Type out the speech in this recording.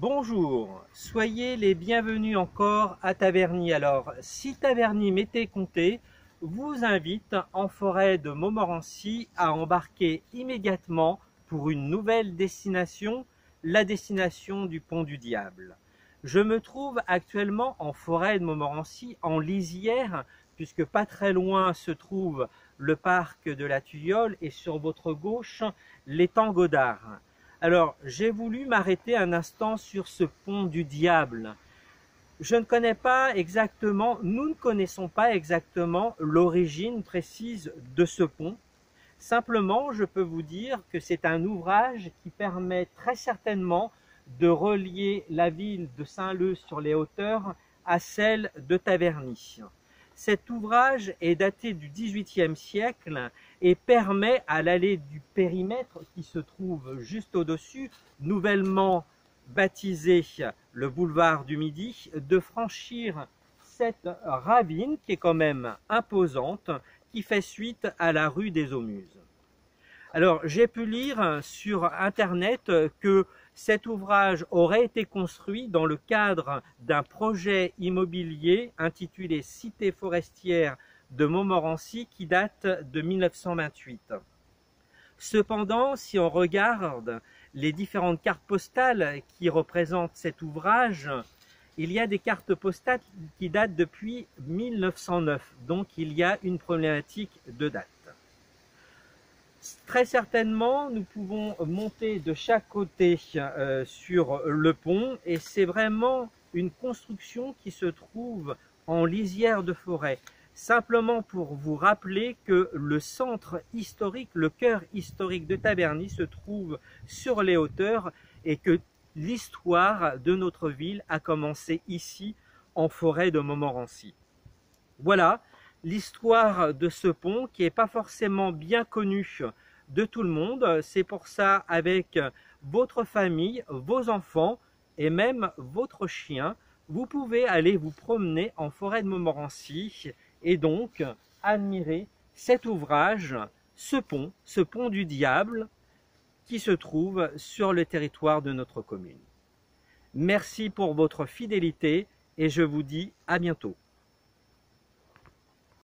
Bonjour, soyez les bienvenus encore à Taverny. Alors, si Taverny m'était compté, vous invite en forêt de Montmorency à embarquer immédiatement pour une nouvelle destination, la destination du Pont du Diable. Je me trouve actuellement en forêt de Montmorency, en lisière, puisque pas très loin se trouve le parc de la Tuilleule et sur votre gauche, l'étang Godard. Alors, j'ai voulu m'arrêter un instant sur ce pont du diable. Je ne connais pas exactement, nous ne connaissons pas exactement l'origine précise de ce pont. Simplement, je peux vous dire que c'est un ouvrage qui permet très certainement de relier la ville de Saint-Leu-sur-les-Hauteurs à celle de Taverny. Cet ouvrage est daté du XVIIIe siècle et permet à l'allée du Périmètre, qui se trouve juste au-dessus, nouvellement baptisé le boulevard du Midi, de franchir cette ravine qui est quand même imposante, qui fait suite à la rue des Aumuses. Alors, j'ai pu lire sur Internet que cet ouvrage aurait été construit dans le cadre d'un projet immobilier intitulé Cité forestière de Montmorency qui date de 1928. Cependant, si on regarde les différentes cartes postales qui représentent cet ouvrage, il y a des cartes postales qui datent depuis 1909, donc il y a une problématique de date. Très certainement, nous pouvons monter de chaque côté sur le pont et c'est vraiment une construction qui se trouve en lisière de forêt. Simplement pour vous rappeler que le centre historique, le cœur historique de Taverny se trouve sur les hauteurs et que l'histoire de notre ville a commencé ici en forêt de Montmorency. Voilà l'histoire de ce pont qui n'est pas forcément bien connu de tout le monde. C'est pour ça, avec votre famille, vos enfants et même votre chien, vous pouvez aller vous promener en forêt de Montmorency et donc admirer cet ouvrage, ce pont du diable qui se trouve sur le territoire de notre commune. Merci pour votre fidélité et je vous dis à bientôt.